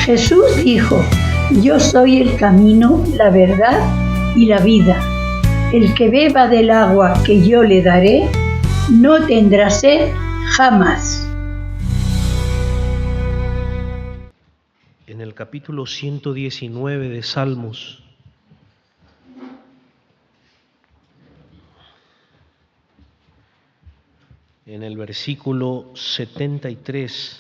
Jesús dijo: yo soy el camino, la verdad y la vida. El que beba del agua que yo le daré, no tendrá sed jamás. En el capítulo 119 de Salmos, en el versículo 73,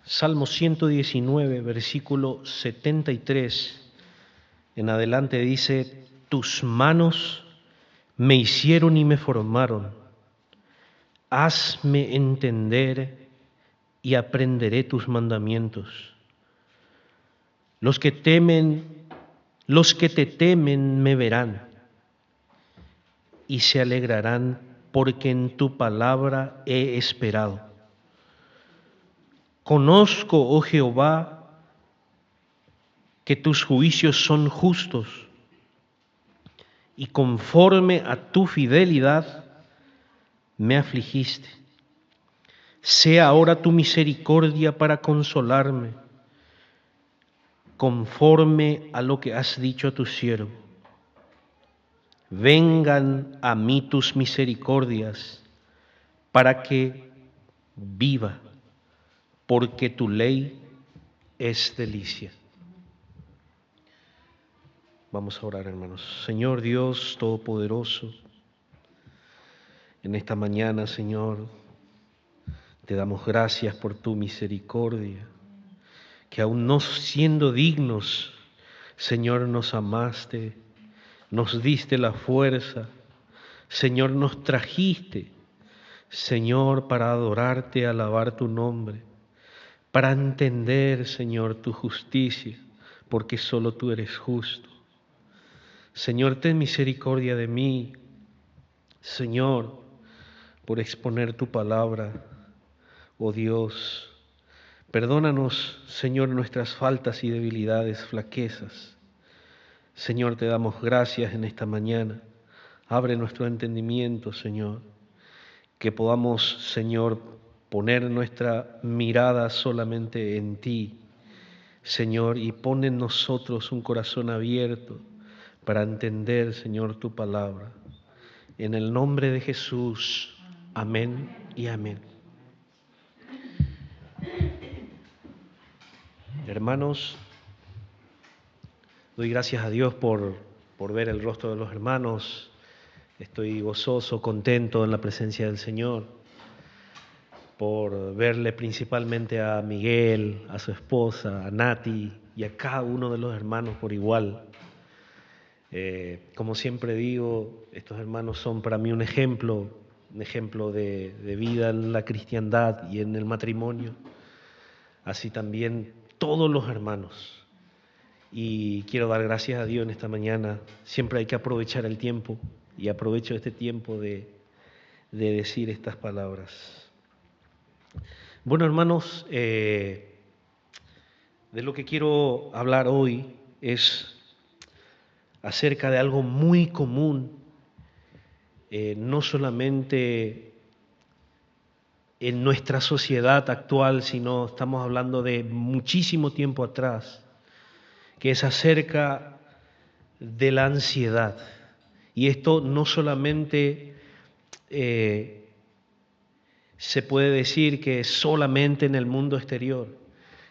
Salmo 119, versículo 73, en adelante dice: tus manos me hicieron y me formaron, hazme entender y aprenderé tus mandamientos. Los que te temen me verán y se alegrarán, porque en tu palabra he esperado. Conozco, oh Jehová, que tus juicios son justos, y conforme a tu fidelidad me afligiste. Sea ahora tu misericordia para consolarme, conforme a lo que has dicho a tu siervo. Vengan a mí tus misericordias, para que viva, porque tu ley es delicia. Vamos a orar, hermanos. Señor Dios Todopoderoso, en esta mañana, Señor, te damos gracias por tu misericordia, que aún no siendo dignos, Señor, nos amaste, nos diste la fuerza, Señor, nos trajiste, Señor, para adorarte, alabar tu nombre, para entender, Señor, tu justicia, porque solo tú eres justo. Señor, ten misericordia de mí, Señor, por exponer tu palabra. Oh Dios, perdónanos, Señor, nuestras faltas y debilidades, flaquezas. Señor, te damos gracias en esta mañana. Abre nuestro entendimiento, Señor, que podamos, Señor, poner nuestra mirada solamente en ti, Señor, y pon en nosotros un corazón abierto para entender, Señor, tu palabra. En el nombre de Jesús, amén y amén. Hermanos, doy gracias a Dios por ver el rostro de los hermanos. Estoy gozoso, contento en la presencia del Señor, por verle principalmente a Miguel, a su esposa, a Nati y a cada uno de los hermanos por igual. Como siempre digo, estos hermanos son para mí un ejemplo de vida en la cristiandad y en el matrimonio. Así también todos los hermanos. Y quiero dar gracias a Dios en esta mañana. Siempre hay que aprovechar el tiempo, y aprovecho este tiempo de decir estas palabras. Bueno, hermanos, de lo que quiero hablar hoy es acerca de algo muy común, no solamente en nuestra sociedad actual, sino estamos hablando de muchísimo tiempo atrás, que es acerca de la ansiedad. Y esto no solamente se puede decir que es solamente en el mundo exterior,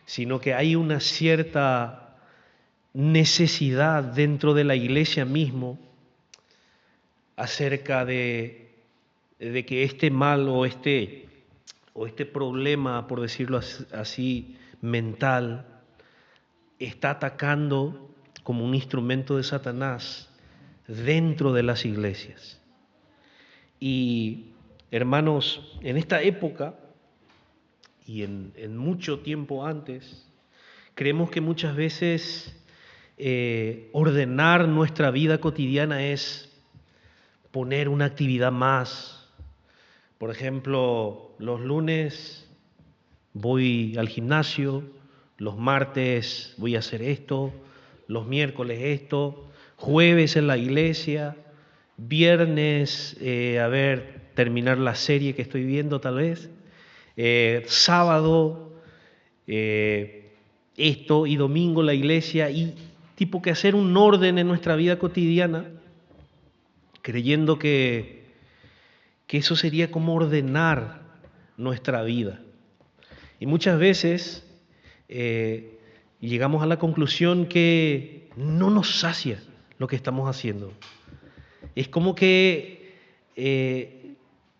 sino que hay una cierta necesidad dentro de la iglesia mismo acerca de que este mal o este problema, por decirlo así, mental, está atacando como un instrumento de Satanás dentro de las iglesias. Y hermanos, en esta época y en mucho tiempo antes, creemos que muchas veces ordenar nuestra vida cotidiana es poner una actividad más. Por ejemplo, los lunes voy al gimnasio, los martes voy a hacer esto, los miércoles esto, jueves en la iglesia, viernes, terminar la serie que estoy viendo tal vez, sábado, esto y domingo la iglesia, y tipo que hacer un orden en nuestra vida cotidiana, creyendo que eso sería como ordenar nuestra vida. Y muchas veces llegamos a la conclusión que no nos sacia lo que estamos haciendo. Es como que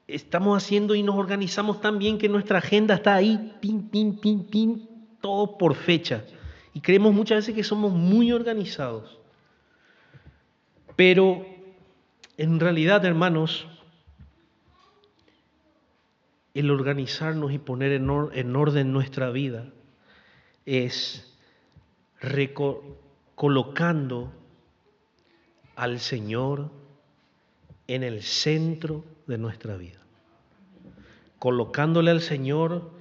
estamos haciendo y nos organizamos tan bien que nuestra agenda está ahí, pin, pin, pin, pin, todo por fecha. Y creemos muchas veces que somos muy organizados. Pero en realidad, hermanos, el organizarnos y poner en orden nuestra vida es colocando al Señor en el centro de nuestra vida. Colocándole al Señor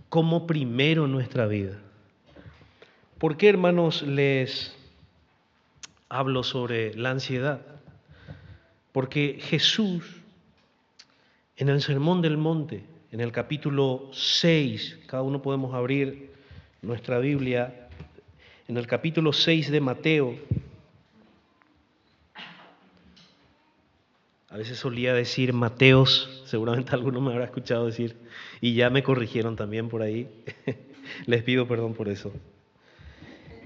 como primero en nuestra vida. ¿Por qué, hermanos, les hablo sobre la ansiedad? Porque Jesús, en el Sermón del Monte, en el capítulo 6, cada uno podemos abrir nuestra Biblia, en el capítulo 6 de Mateo, a veces solía decir Mateos, seguramente alguno me habrá escuchado decir, y ya me corrigieron también por ahí, les pido perdón por eso.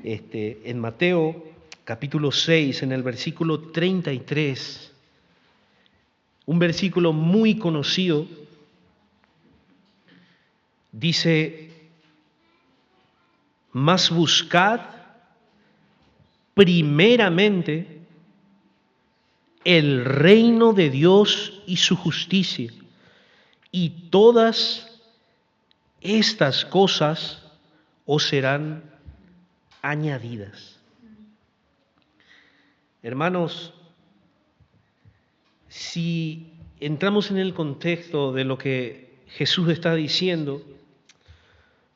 En Mateo, capítulo 6, en el versículo 33, un versículo muy conocido, dice: mas buscad primeramente el reino de Dios y su justicia, y todas estas cosas os serán añadidas. Hermanos, si entramos en el contexto de lo que Jesús está diciendo,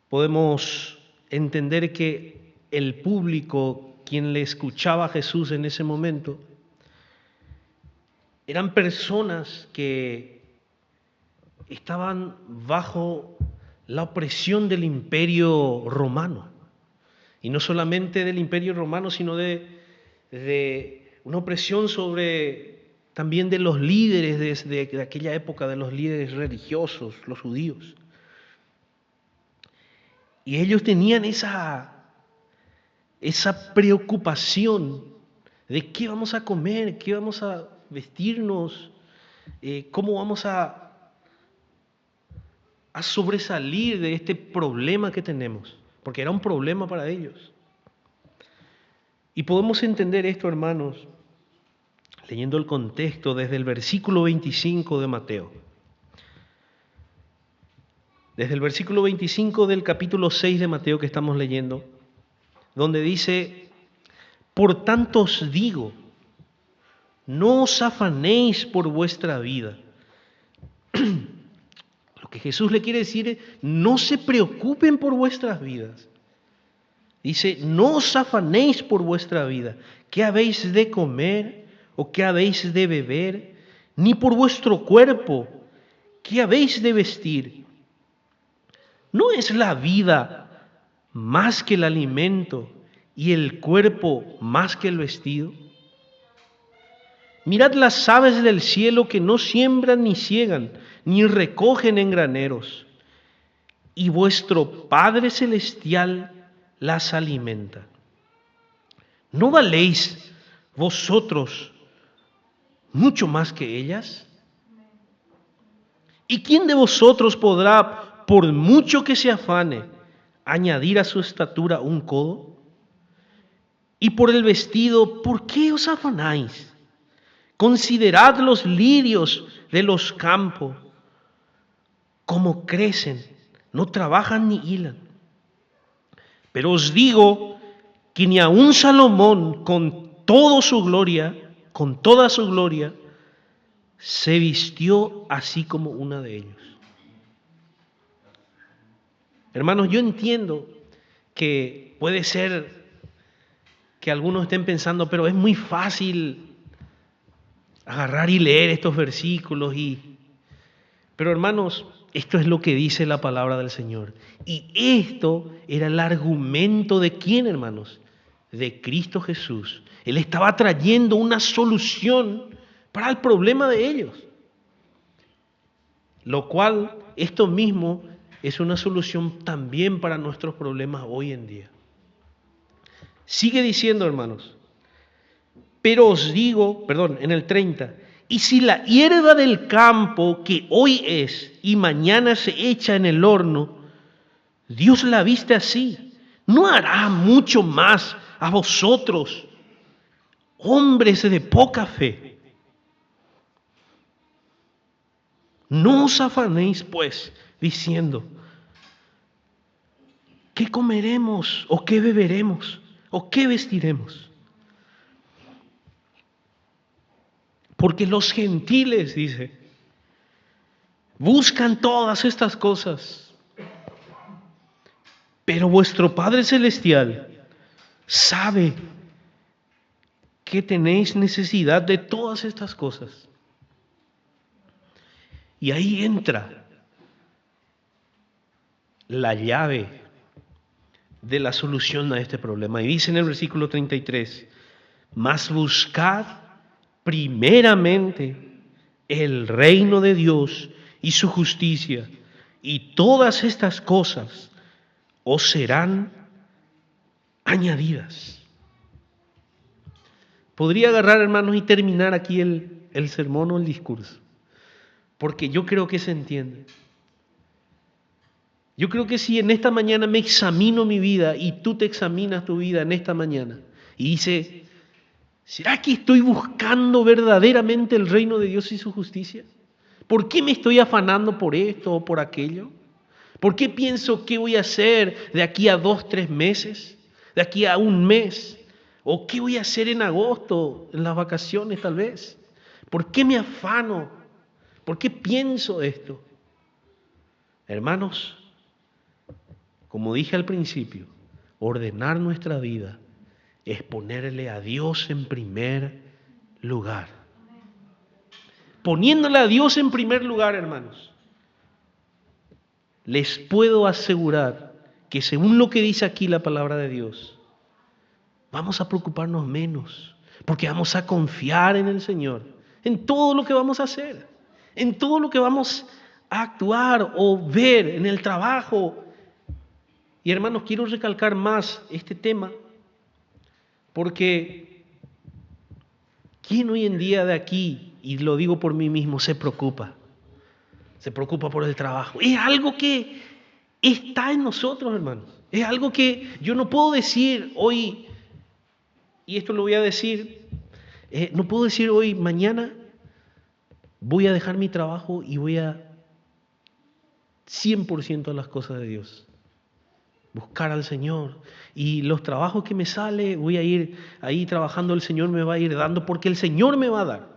podemos entender que el público, quien le escuchaba a Jesús en ese momento, eran personas que estaban bajo la opresión del Imperio Romano. Y no solamente del Imperio Romano, sino de una opresión también de los líderes de aquella época, de los líderes religiosos, los judíos. Y ellos tenían esa preocupación de qué vamos a comer, qué vamos a vestirnos, cómo vamos a sobresalir de este problema que tenemos, porque era un problema para ellos. Y podemos entender esto, hermanos, leyendo el contexto desde el versículo 25 de Mateo. Desde el versículo 25 del capítulo 6 de Mateo que estamos leyendo, donde dice: por tanto os digo, no os afanéis por vuestra vida. Lo que Jesús le quiere decir es: no se preocupen por vuestras vidas. Dice: no os afanéis por vuestra vida, qué habéis de comer o qué habéis de beber, ni por vuestro cuerpo, qué habéis de vestir. ¿No es la vida más que el alimento y el cuerpo más que el vestido? Mirad las aves del cielo, que no siembran ni siegan, ni recogen en graneros, y vuestro Padre Celestial las alimenta. ¿No valéis vosotros mucho más que ellas? ¿Y quién de vosotros podrá, por mucho que se afane, añadir a su estatura un codo? Y por el vestido, ¿por qué os afanáis? Considerad los lirios de los campos, cómo crecen, no trabajan ni hilan. Pero os digo que ni aun Salomón, con toda su gloria, se vistió así como una de ellos. Hermanos, yo entiendo que puede ser que algunos estén pensando, pero es muy fácil agarrar y leer estos versículos. Pero hermanos, esto es lo que dice la palabra del Señor. Y esto era el argumento de ¿quién, hermanos? De Cristo Jesús. Él estaba trayendo una solución para el problema de ellos. Lo cual, esto mismo es una solución también para nuestros problemas hoy en día. Sigue diciendo, hermanos, pero os digo, en el 30, y si la hierba del campo que hoy es y mañana se echa en el horno, Dios la viste así, ¿no hará mucho más a vosotros, hombres de poca fe? No os afanéis, pues, diciendo, ¿qué comeremos o qué beberemos o qué vestiremos? Porque los gentiles, dice, buscan todas estas cosas. Pero vuestro Padre Celestial sabe que tenéis necesidad de todas estas cosas. Y ahí entra la llave de la solución a este problema. Y dice en el versículo 33, mas buscad primeramente el reino de Dios y su justicia, y todas estas cosas os serán añadidas. Podría agarrar, hermanos, y terminar aquí el sermón o el discurso, porque yo creo que se entiende. Yo creo que si en esta mañana me examino mi vida y tú te examinas tu vida en esta mañana y dices, ¿será que estoy buscando verdaderamente el reino de Dios y su justicia? ¿Por qué me estoy afanando por esto o por aquello? ¿Por qué pienso qué voy a hacer de aquí a 2, 3 meses? ¿De aquí a un mes? ¿O qué voy a hacer en agosto, en las vacaciones tal vez? ¿Por qué me afano? ¿Por qué pienso esto? Hermanos, como dije al principio, ordenar nuestra vida es ponerle a Dios en primer lugar. Poniéndole a Dios en primer lugar, hermanos, les puedo asegurar que según lo que dice aquí la palabra de Dios, vamos a preocuparnos menos, porque vamos a confiar en el Señor, en todo lo que vamos a hacer, en todo lo que vamos a actuar o ver en el trabajo. Y hermanos, quiero recalcar más este tema, porque ¿quién hoy en día de aquí, y lo digo por mí mismo, se preocupa? Se preocupa por el trabajo. Es algo que está en nosotros, hermanos. Es algo que yo no puedo decir hoy, y esto lo voy a decir, no puedo decir hoy, mañana voy a dejar mi trabajo y voy a 100% a las cosas de Dios. Buscar al Señor. Y los trabajos que me sale, voy a ir ahí trabajando, el Señor me va a ir dando, porque el Señor me va a dar.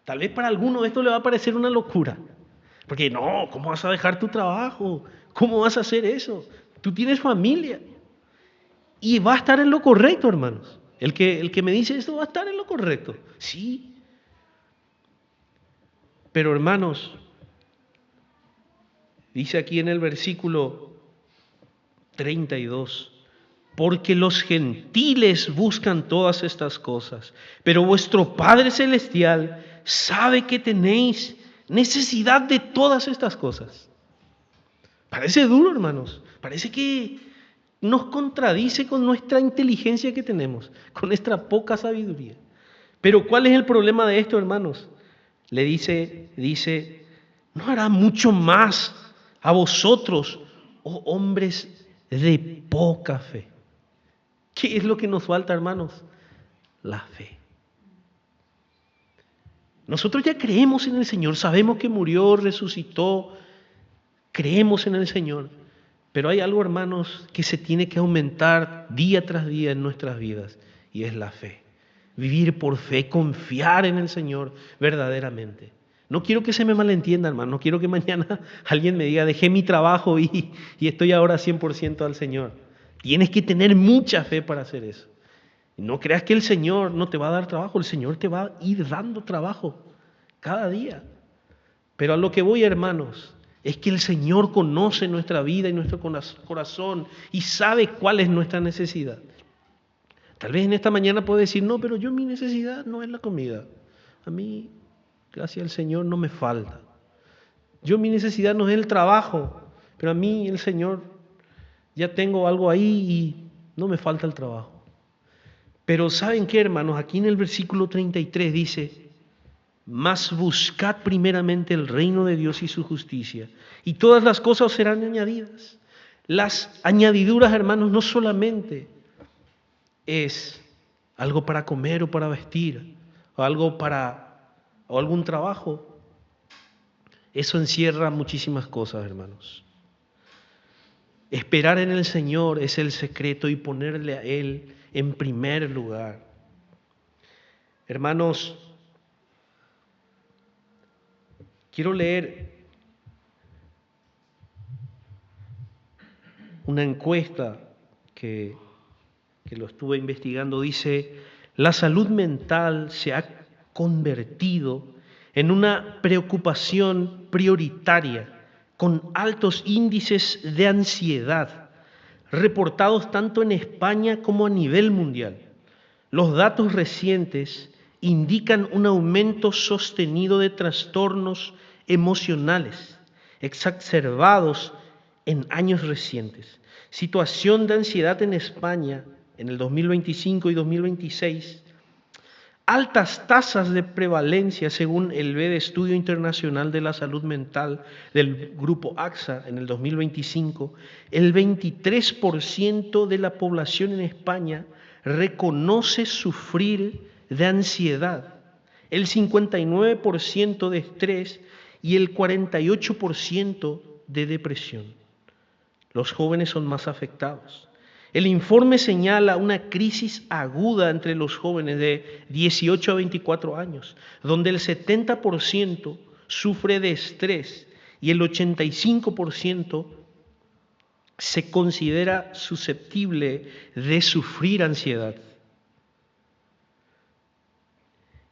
Tal vez para algunos esto le va a parecer una locura. Porque no, ¿cómo vas a dejar tu trabajo? ¿Cómo vas a hacer eso? Tú tienes familia. Y va a estar en lo correcto, hermanos. El que me dice esto va a estar en lo correcto. Sí. Pero hermanos, dice aquí en el versículo 32, porque los gentiles buscan todas estas cosas, pero vuestro Padre Celestial sabe que tenéis necesidad de todas estas cosas. Parece duro, hermanos. Parece que nos contradice con nuestra inteligencia que tenemos, con nuestra poca sabiduría. Pero ¿cuál es el problema de esto, hermanos? Le dice, ¿no hará mucho más a vosotros, oh hombres de poca fe? ¿Qué es lo que nos falta, hermanos? La fe. Nosotros ya creemos en el Señor, sabemos que murió, resucitó, creemos en el Señor, pero hay algo, hermanos, que se tiene que aumentar día tras día en nuestras vidas, y es la fe. Vivir por fe, confiar en el Señor verdaderamente. No quiero que se me malentienda, hermano, no quiero que mañana alguien me diga, dejé mi trabajo y estoy ahora 100% al Señor. Tienes que tener mucha fe para hacer eso. No creas que el Señor no te va a dar trabajo, el Señor te va a ir dando trabajo cada día. Pero a lo que voy, hermanos, es que el Señor conoce nuestra vida y nuestro corazón y sabe cuál es nuestra necesidad. Tal vez en esta mañana puedo decir, no, pero mi necesidad no es la comida. A mí, gracias al Señor, no me falta. Mi necesidad no es el trabajo, pero a mí el Señor ya tengo algo ahí y no me falta el trabajo. Pero ¿saben qué, hermanos? Aquí en el versículo 33 dice, mas buscad primeramente el reino de Dios y su justicia, y todas las cosas os serán añadidas. Las añadiduras, hermanos, no solamente es algo para comer o para vestir, o algún trabajo. Eso encierra muchísimas cosas, hermanos. Esperar en el Señor es el secreto y ponerle a Él en primer lugar. Hermanos, quiero leer una encuesta que lo estuve investigando. Dice, la salud mental se ha convertido en una preocupación prioritaria con altos índices de ansiedad, reportados tanto en España como a nivel mundial. Los datos recientes indican un aumento sostenido de trastornos emocionales exacerbados en años recientes. Situación de ansiedad en España en el 2025 y 2026. Altas tasas de prevalencia según el BED Estudio Internacional de la Salud Mental del Grupo AXA en el 2025. El 23% de la población en España reconoce sufrir de ansiedad, el 59% de estrés y el 48% de depresión. Los jóvenes son más afectados. El informe señala una crisis aguda entre los jóvenes de 18 a 24 años, donde el 70% sufre de estrés y el 85% se considera susceptible de sufrir ansiedad.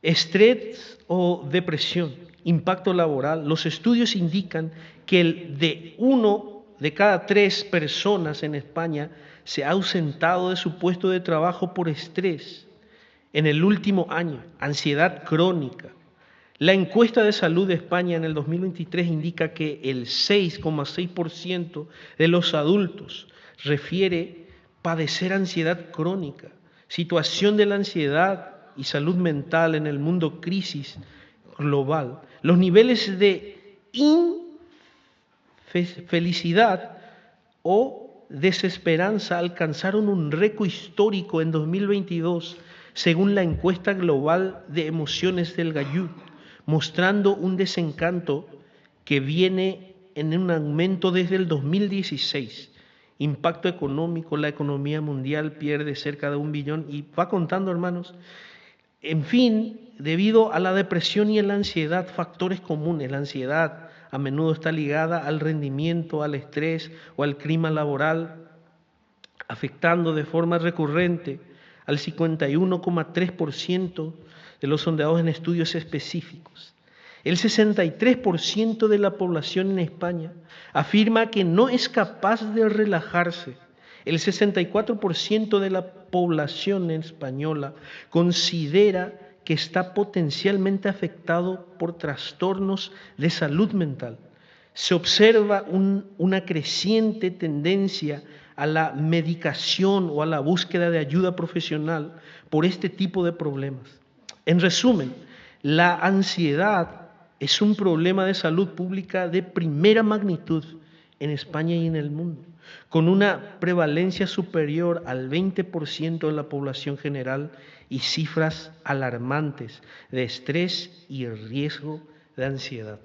Estrés o depresión, impacto laboral. Los estudios indican que uno de cada 3 personas en España se ha ausentado de su puesto de trabajo por estrés en el último año, ansiedad crónica. La encuesta de salud de España en el 2023 indica que el 6,6% de los adultos refiere padecer ansiedad crónica. Situación de la ansiedad y salud mental en el mundo crisis global. Los niveles de infelicidad o desesperanza alcanzaron un récord histórico en 2022 según la encuesta global de emociones del Gallup, mostrando un desencanto que viene en un aumento desde el 2016. Impacto económico, la economía mundial pierde cerca de 1 billón y va contando, hermanos. En fin, debido a la depresión y a la ansiedad, factores comunes. La ansiedad a menudo está ligada al rendimiento, al estrés o al clima laboral, afectando de forma recurrente al 51,3% de los sondeados en estudios específicos. El 63% de la población en España afirma que no es capaz de relajarse. El 64% de la población española considera que está potencialmente afectado por trastornos de salud mental. Se observa una creciente tendencia a la medicación o a la búsqueda de ayuda profesional por este tipo de problemas. En resumen, la ansiedad es un problema de salud pública de primera magnitud en España y en el mundo, con una prevalencia superior al 20% de la población general y cifras alarmantes de estrés y riesgo de ansiedad.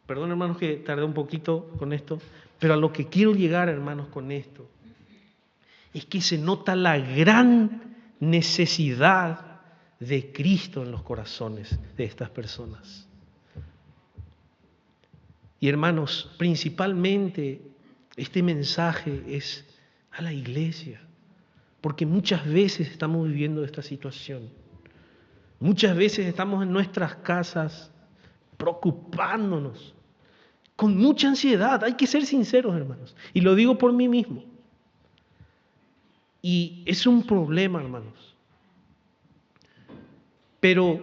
Perdón, hermanos, que tardé un poquito con esto, pero a lo que quiero llegar, hermanos, con esto, es que se nota la gran necesidad de Cristo en los corazones de estas personas. Y hermanos, principalmente este mensaje es a la iglesia. Porque muchas veces estamos viviendo esta situación. Muchas veces estamos en nuestras casas preocupándonos, con mucha ansiedad. Hay que ser sinceros, hermanos. Y lo digo por mí mismo. Y es un problema, hermanos. Pero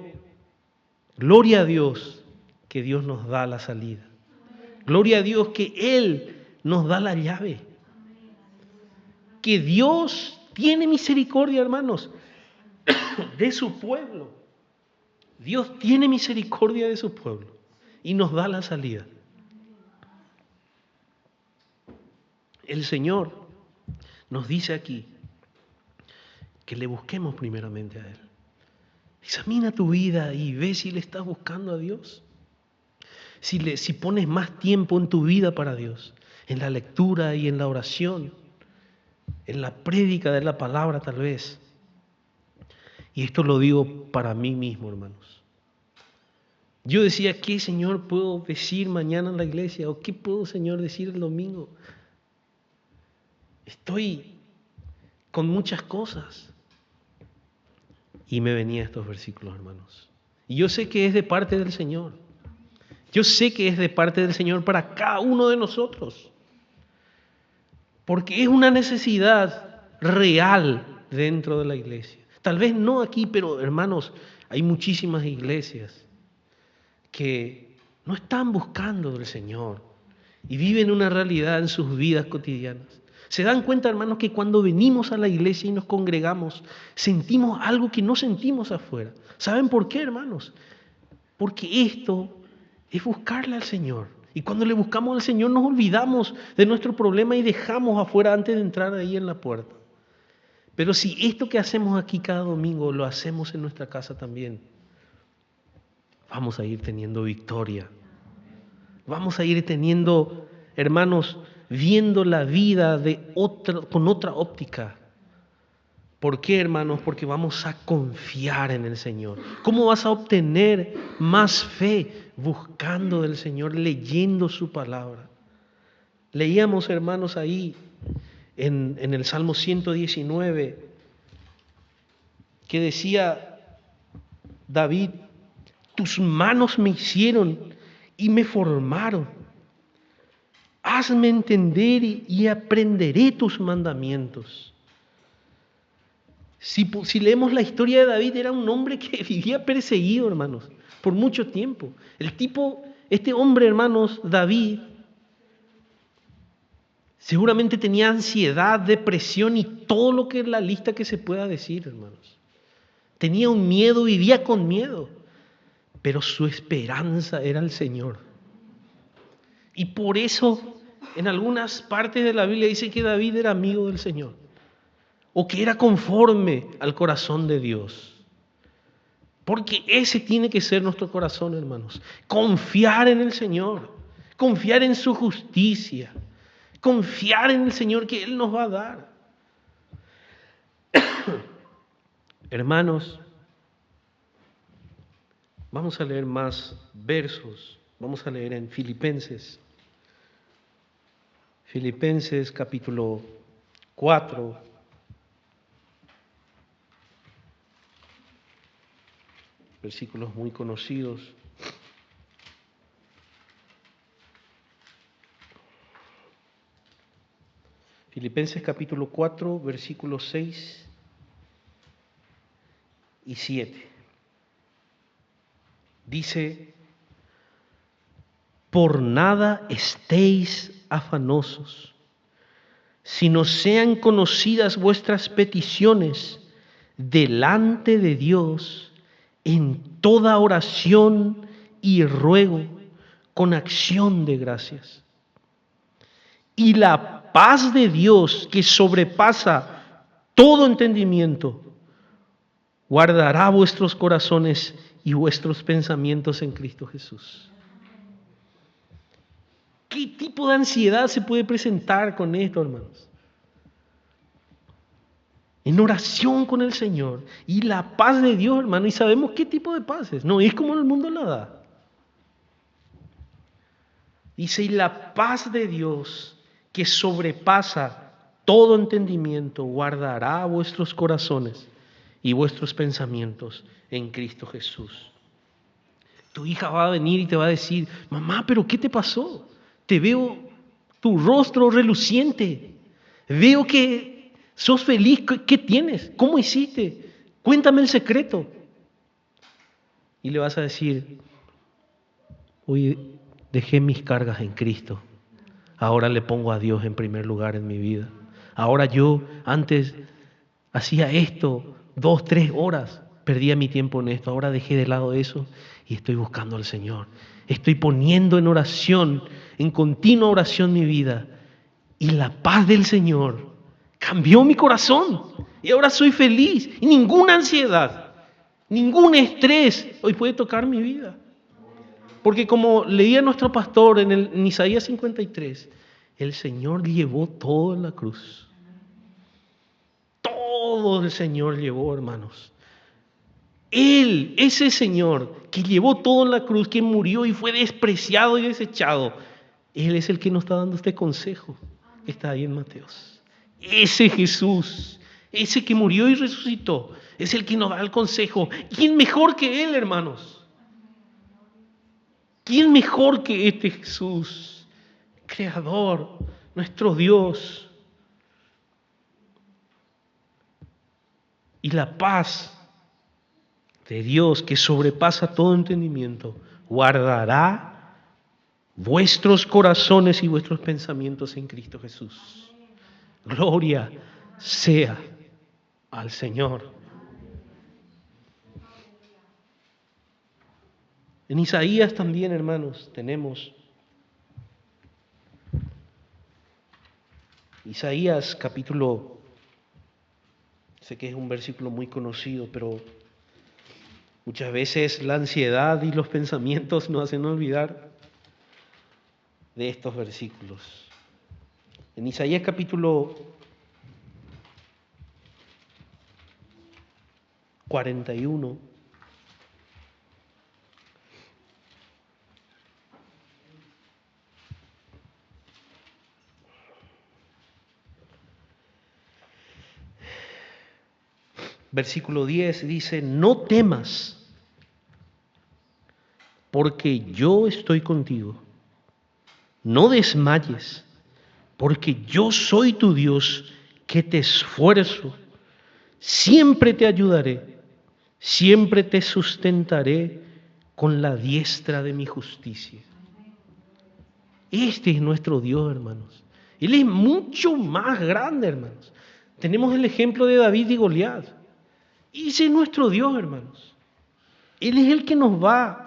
gloria a Dios que Dios nos da la salida. Gloria a Dios que Él nos da la llave. Que Dios tiene misericordia, hermanos, de su pueblo. Dios tiene misericordia de su pueblo y nos da la salida. El Señor nos dice aquí que le busquemos primeramente a Él. Examina tu vida y ve si le estás buscando a Dios. Si pones más tiempo en tu vida para Dios, en la lectura y en la oración, en la prédica de la palabra tal vez. Y esto lo digo para mí mismo, hermanos. Yo decía, ¿qué, Señor, puedo decir mañana en la iglesia? ¿O qué puedo, Señor, decir el domingo? Estoy con muchas cosas. Y me venían estos versículos, hermanos. Y yo sé que es de parte del Señor. Yo sé que es de parte del Señor para cada uno de nosotros. Porque es una necesidad real dentro de la iglesia. Tal vez no aquí, pero hermanos, hay muchísimas iglesias que no están buscando del Señor y viven una realidad en sus vidas cotidianas. Se dan cuenta, hermanos, que cuando venimos a la iglesia y nos congregamos, sentimos algo que no sentimos afuera. ¿Saben por qué, hermanos? Porque esto es buscarle al Señor. Y cuando le buscamos al Señor nos olvidamos de nuestro problema y dejamos afuera antes de entrar ahí en la puerta. Pero si esto que hacemos aquí cada domingo lo hacemos en nuestra casa también, vamos a ir teniendo victoria. Vamos a ir teniendo, hermanos, viendo la vida con otra óptica. ¿Por qué, hermanos? Porque vamos a confiar en el Señor. ¿Cómo vas a obtener más fe? Buscando del Señor, leyendo su palabra. Leíamos, hermanos, ahí en el Salmo 119, que decía David, tus manos me hicieron y me formaron. Hazme entender y aprenderé tus mandamientos. Si leemos la historia de David, era un hombre que vivía perseguido, hermanos, por mucho tiempo. Este hombre, hermanos, David, seguramente tenía ansiedad, depresión y todo lo que es la lista que se pueda decir, hermanos. Tenía un miedo, vivía con miedo, pero su esperanza era el Señor. Y por eso, en algunas partes de la Biblia dice que David era amigo del Señor, o que era conforme al corazón de Dios. Porque ese tiene que ser nuestro corazón, hermanos. Confiar en el Señor, confiar en su justicia, confiar en el Señor que Él nos va a dar. Hermanos, vamos a leer más versos. Vamos a leer en Filipenses. Filipenses capítulo 4. Versículos muy conocidos. Filipenses capítulo 4, versículos 6 y 7. Dice, por nada estéis afanosos, sino sean conocidas vuestras peticiones delante de Dios en toda oración y ruego con acción de gracias. Y la paz de Dios, que sobrepasa todo entendimiento, guardará vuestros corazones y vuestros pensamientos en Cristo Jesús. ¿Qué tipo de ansiedad se puede presentar con esto, hermanos? En oración con el Señor y la paz de Dios, hermano, y sabemos qué tipo de paz es. No es como el mundo la da. Dice, y la paz de Dios que sobrepasa todo entendimiento guardará vuestros corazones y vuestros pensamientos en Cristo Jesús. Tu hija va a venir y te va a decir: mamá, ¿pero qué te pasó? Te veo tu rostro reluciente. Veo que sos feliz. ¿Qué tienes? ¿Cómo hiciste? Cuéntame el secreto. Y le vas a decir: hoy dejé mis cargas en Cristo. Ahora le pongo a Dios en primer lugar en mi vida. Ahora yo antes hacía esto 2, 3 horas. Perdía mi tiempo en esto. Ahora dejé de lado eso y estoy buscando al Señor. Estoy poniendo en oración, en continua oración mi vida. Y la paz del Señor cambió mi corazón. Y ahora soy feliz. Y ninguna ansiedad, ningún estrés hoy puede tocar mi vida. Porque como leía nuestro pastor en Isaías 53, el Señor llevó todo en la cruz. Todo el Señor llevó, hermanos. Él, ese Señor que llevó todo en la cruz, que murió y fue despreciado y desechado, Él es el que nos está dando este consejo. Está ahí en Mateos. Ese Jesús, ese que murió y resucitó, es el que nos da el consejo. ¿Quién mejor que Él, hermanos? ¿Quién mejor que este Jesús, Creador, nuestro Dios? Y la paz de Dios, que sobrepasa todo entendimiento, guardará vuestros corazones y vuestros pensamientos en Cristo Jesús. Gloria sea al Señor. En Isaías también, hermanos, tenemos Isaías capítulo, sé que es un versículo muy conocido, pero muchas veces la ansiedad y los pensamientos nos hacen olvidar de estos versículos. En Isaías capítulo 41, versículo 10 dice: no temas, porque yo estoy contigo. No desmayes, porque yo soy tu Dios, que te esfuerzo. Siempre te ayudaré, siempre te sustentaré con la diestra de mi justicia. Este es nuestro Dios, hermanos. Él es mucho más grande, hermanos. Tenemos el ejemplo de David y Goliat. Ese es nuestro Dios, hermanos. Él es el que nos va a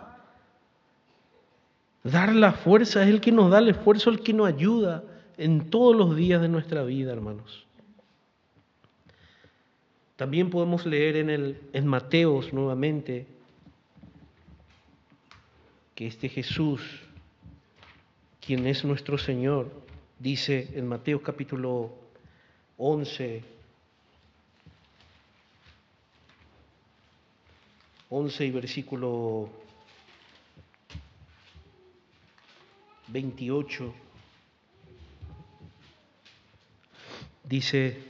dar la fuerza, es el que nos da el esfuerzo, el que nos ayuda en todos los días de nuestra vida, hermanos. También podemos leer en Mateos nuevamente que este Jesús, quien es nuestro Señor, dice en Mateo capítulo 11 y versículo 28, dice: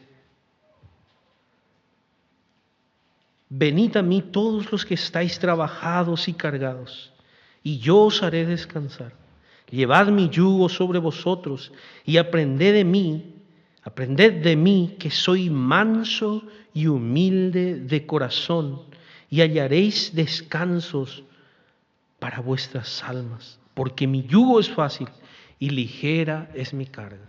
venid a mí todos los que estáis trabajados y cargados, y yo os haré descansar. Llevad mi yugo sobre vosotros y aprended de mí que soy manso y humilde de corazón, y hallaréis descansos para vuestras almas, porque mi yugo es fácil y ligera es mi carga.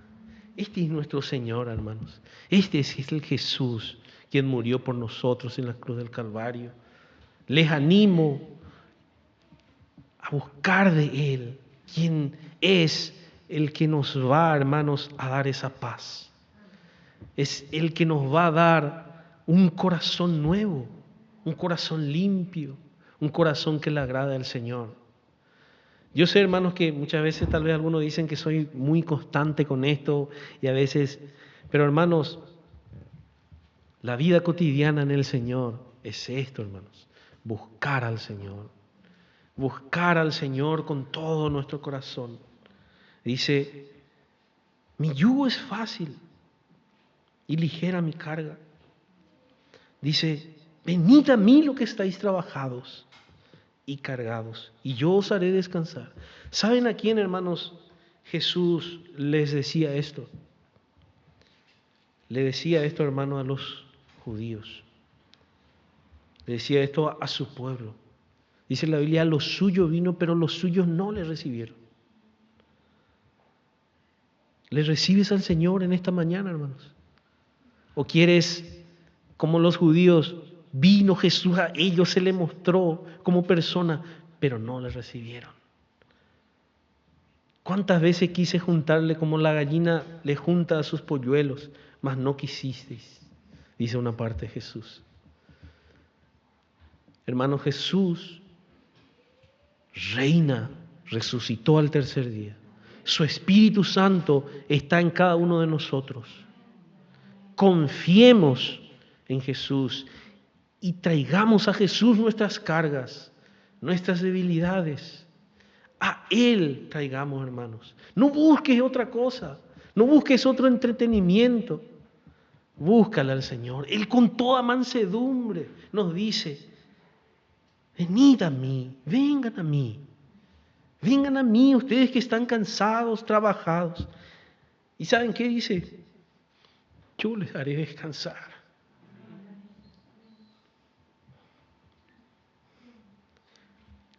Este es nuestro Señor, hermanos. Este es el Jesús quien murió por nosotros en la cruz del Calvario. Les animo a buscar de Él, quien es el que nos va, hermanos, a dar esa paz. Es el que nos va a dar un corazón nuevo, un corazón limpio, un corazón que le agrada al Señor. Yo sé, hermanos, que muchas veces tal vez algunos dicen que soy muy constante con esto y a veces, pero hermanos, la vida cotidiana en el Señor es esto, hermanos, buscar al Señor. Buscar al Señor con todo nuestro corazón. Dice: mi yugo es fácil y ligera mi carga. Dice, venid a mí los que estáis trabajados y cargados, y yo os haré descansar. ¿Saben a quién, hermanos, Jesús les decía esto? Le decía esto, hermano, a los judíos. Le decía esto a su pueblo. Dice la Biblia, a los suyos vino, pero los suyos no le recibieron. ¿Le recibes al Señor en esta mañana, hermanos? ¿O quieres, como los judíos, vino Jesús a ellos, se le mostró como persona, pero no le recibieron? ¿Cuántas veces quise juntarle como la gallina le junta a sus polluelos, mas no quisisteis? Dice una parte de Jesús. Hermano, Jesús reina, resucitó al tercer día. Su Espíritu Santo está en cada uno de nosotros. Confiemos en Jesús y traigamos a Jesús nuestras cargas, nuestras debilidades. A Él traigamos, hermanos. No busques otra cosa, no busques otro entretenimiento. Búscale al Señor. Él con toda mansedumbre nos dice, venid a mí, vengan a mí. Vengan a mí ustedes que están cansados, trabajados. ¿Y saben qué dice? Yo les haré descansar.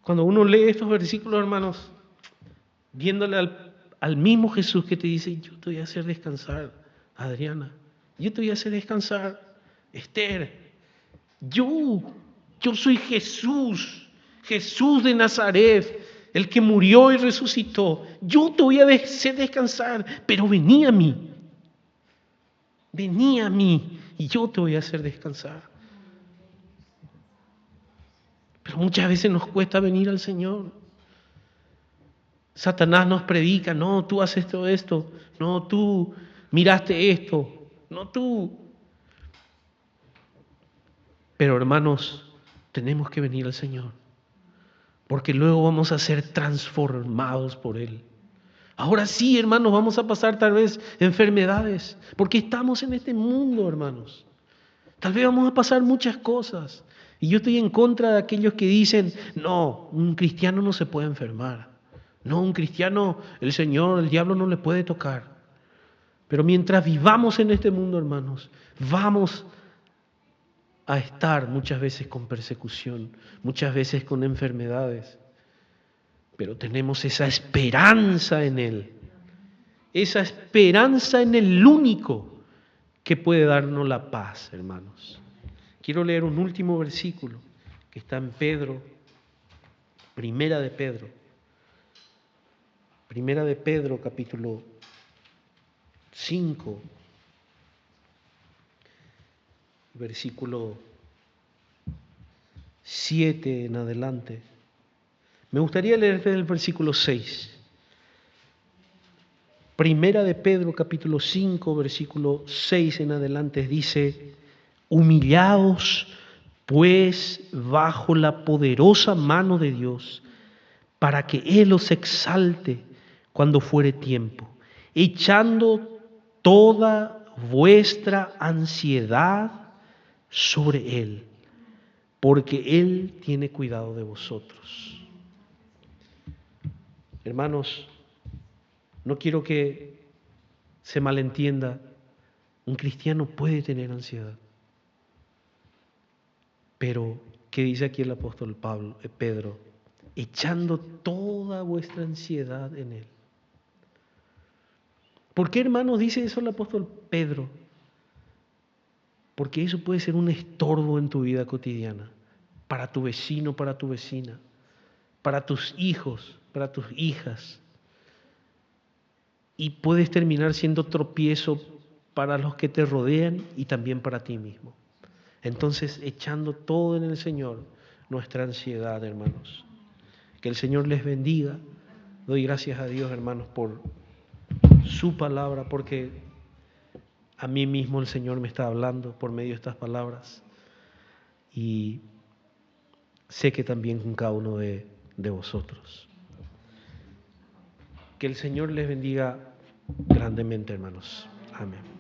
Cuando uno lee estos versículos, hermanos, viéndole al mismo Jesús que te dice, yo te voy a hacer descansar, Adriana, yo te voy a hacer descansar, Esther, yo soy Jesús, Jesús de Nazaret, el que murió y resucitó. Yo te voy a hacer descansar, pero vení a mí y yo te voy a hacer descansar. Pero muchas veces nos cuesta venir al Señor. Satanás nos predica, no, tú haces todo esto, no, tú miraste esto, no tú. Pero hermanos, tenemos que venir al Señor, porque luego vamos a ser transformados por Él. Ahora sí, hermanos, vamos a pasar tal vez enfermedades, porque estamos en este mundo, hermanos. Tal vez vamos a pasar muchas cosas. Y yo estoy en contra de aquellos que dicen, no, un cristiano no se puede enfermar. No, un cristiano, el Señor, el diablo no le puede tocar. Pero mientras vivamos en este mundo, hermanos, vamos a estar muchas veces con persecución, muchas veces con enfermedades. Pero tenemos esa esperanza en Él. Esa esperanza en el único que puede darnos la paz, hermanos. Quiero leer un último versículo que está en Pedro, Primera de Pedro, capítulo 5, versículo 7 en adelante. Me gustaría leer desde el versículo 6. Primera de Pedro, capítulo 5, versículo 6 en adelante, dice, humillaos pues bajo la poderosa mano de Dios, para que Él os exalte cuando fuere tiempo, echando toda vuestra ansiedad sobre Él, porque Él tiene cuidado de vosotros. Hermanos, no quiero que se malentienda, un cristiano puede tener ansiedad. Pero, ¿qué dice aquí el apóstol Pedro? Echando toda vuestra ansiedad en Él. ¿Por qué, hermanos, dice eso el apóstol Pedro? Porque eso puede ser un estorbo en tu vida cotidiana, para tu vecino, para tu vecina, para tus hijos, para tus hijas. Y puedes terminar siendo tropiezo para los que te rodean y también para ti mismo. Entonces, echando todo en el Señor, nuestra ansiedad, hermanos. Que el Señor les bendiga. Doy gracias a Dios, hermanos, por su palabra, porque a mí mismo el Señor me está hablando por medio de estas palabras. Y sé que también con cada uno de vosotros. Que el Señor les bendiga grandemente, hermanos. Amén.